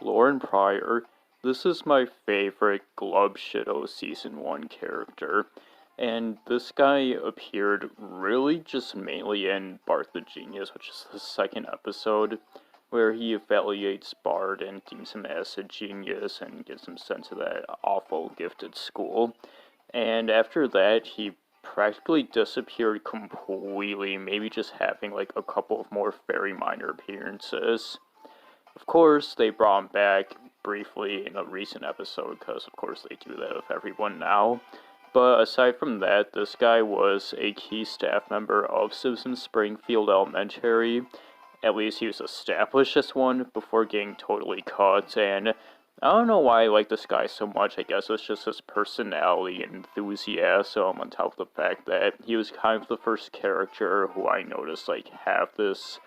Lauren Pryor. This is my favorite Glup Shitto Season 1 character, and this guy appeared really just mainly in Bart the Genius, which is the second episode, where he evaluates Bart and deems him as a genius and gets him sent to that awful gifted school. And after that, he practically disappeared completely, maybe just having like a couple of more very minor appearances. Of course, they brought him back briefly in a recent episode, because of course they do that with everyone now. But aside from that, this guy was a key staff member of Simpsons Springfield Elementary. At least he was established as one before getting totally cut, and I don't know why I like this guy so much. I guess it's just his personality and enthusiasm, on top of the fact that he was kind of the first character who I noticed like have this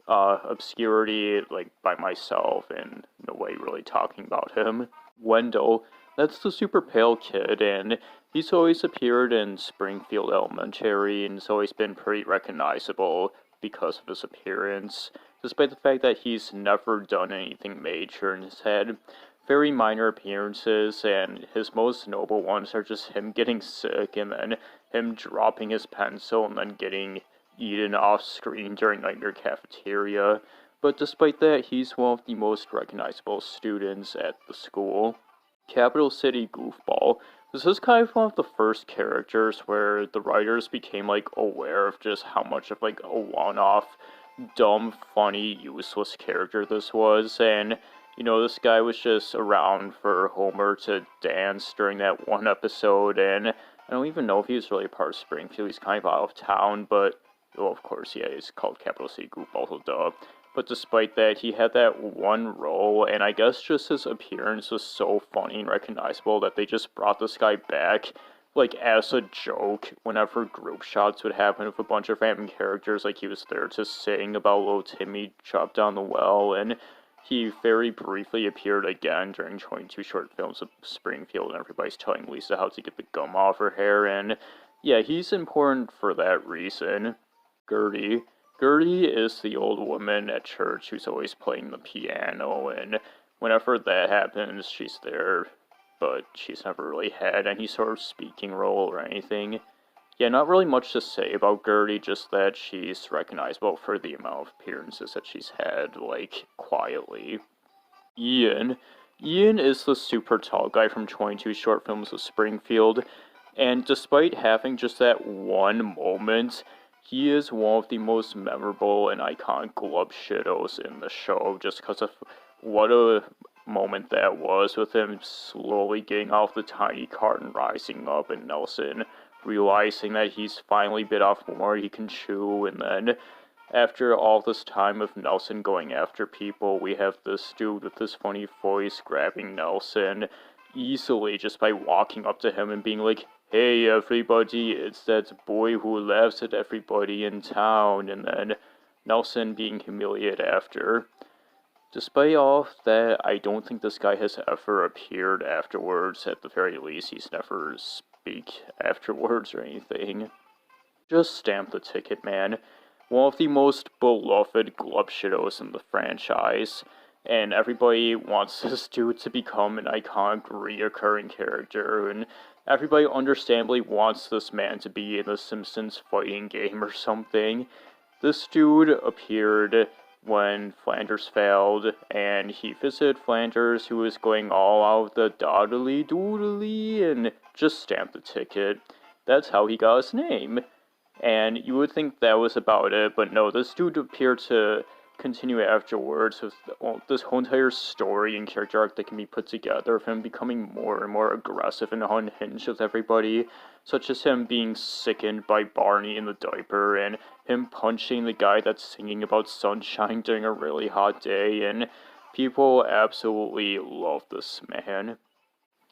obscurity, like, by myself, and nobody really talking about him. Wendell, that's the super pale kid, and he's always appeared in Springfield Elementary, and has always been pretty recognizable because of his appearance, despite the fact that he's never done anything major and has had very minor appearances, and his most notable ones are just him getting sick, and then him dropping his pencil, and then getting eaten off screen during Nightmare Cafeteria, but despite that, he's one of the most recognizable students at the school. Capital City Goofball. This is kind of one of the first characters where the writers became like aware of just how much of like a one-off, dumb, funny, useless character this was, and this guy was just around for Homer to dance during that one episode, and I don't even know if he was really a part of Springfield. He's kind of out of town, but well, of course, yeah, he's called Capital City Goofball, so duh. But despite that, he had that one role, and I guess just his appearance was so funny and recognizable that they just brought this guy back, like, as a joke, whenever group shots would happen with a bunch of random characters. Like, he was there to sing about little Timmy chopped down the well, and he very briefly appeared again during 22 short films of Springfield, and everybody's telling Lisa how to get the gum off her hair, and yeah, he's important for that reason. Gertie. Gertie is the old woman at church who's always playing the piano, and whenever that happens, she's there, but she's never really had any sort of speaking role or anything. Yeah, not really much to say about Gertie, just that she's recognizable for the amount of appearances that she's had, like, quietly. Ian. Ian is the super tall guy from 22 short films of Springfield, and despite having just that one moment, he is one of the most memorable and iconic Glup Shittos in the show, just because of what a moment that was, with him slowly getting off the tiny cart and rising up, and Nelson realizing that he's finally bit off more he can chew, and then after all this time of Nelson going after people, we have this dude with this funny voice grabbing Nelson easily just by walking up to him and being like, "Hey everybody, it's that boy who laughs at everybody in town," and then Nelson being humiliated after. Despite all of that, I don't think this guy has ever appeared afterwards. At the very least, he's never speak afterwards or anything. Just stamp the ticket, man. One of the most beloved Glup Shittos in the franchise, and everybody wants this dude to become an iconic reoccurring character, and everybody understandably wants this man to be in the Simpsons fighting game or something. This dude appeared when Flanders failed, and he visited Flanders, who was going all out the doodly doodly, and just stamped the ticket. That's how he got his name. And you would think that was about it, but no, this dude appeared to continue afterwards with this whole entire story and character arc that can be put together of him becoming more and more aggressive and unhinged with everybody, such as him being sickened by Barney in the diaper, and him punching the guy that's singing about sunshine during a really hot day, and people absolutely love this man.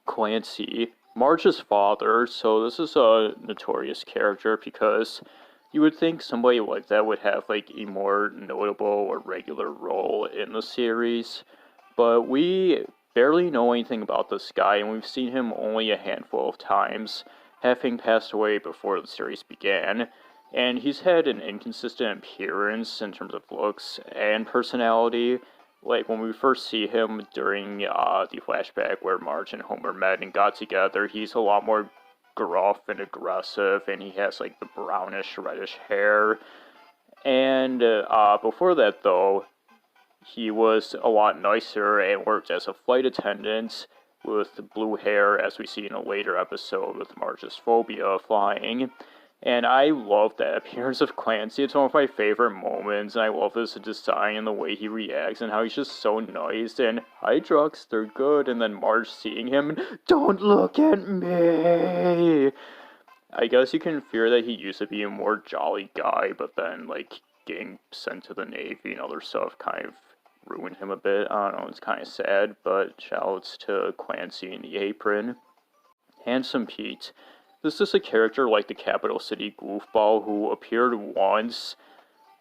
Clancy, Marge's father, so this is a notorious character because you would think somebody like that would have like a more notable or regular role in the series, but we barely know anything about this guy, and we've seen him only a handful of times, having passed away before the series began, and he's had an inconsistent appearance in terms of looks and personality, like when we first see him during the flashback where Marge and Homer met and got together, he's a lot more gruff and aggressive, and he has like the brownish reddish hair. And before that, though, he was a lot nicer and worked as a flight attendant with blue hair, as we see in a later episode with Marge's phobia flying. And I love that appearance of Clancy. It's one of my favorite moments, and I love his design and the way he reacts and how he's just so nice. And, hi, drugs, they're good. And then Marge seeing him, don't look at me! I guess you can fear that he used to be a more jolly guy, but then, like, getting sent to the Navy and other stuff kind of ruined him a bit. I don't know, it's kind of sad, but shoutouts to Clancy in the Apron. Handsome Pete. This is a character like the Capital City goofball who appeared once,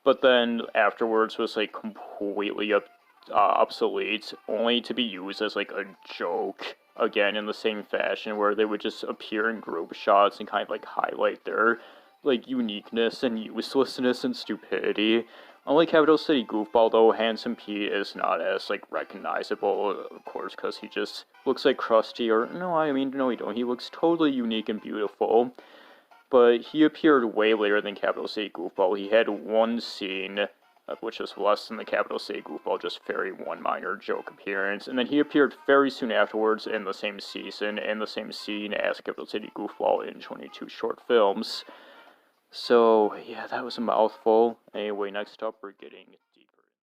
but then afterwards was like completely obsolete, only to be used as like a joke again in the same fashion, where they would just appear in group shots and kind of like highlight their like uniqueness and uselessness and stupidity. Unlike Capital City Goofball, though, Handsome Pete is not as, like, recognizable, of course, because he just looks like Krusty, or, no, he don't. He looks totally unique and beautiful. But he appeared way later than Capital City Goofball. He had one scene, which is less than the Capital City Goofball, just very one minor joke appearance. And then he appeared very soon afterwards in the same season, in the same scene as Capital City Goofball in 22 short films. So, yeah, that was a mouthful. Anyway, next up we're getting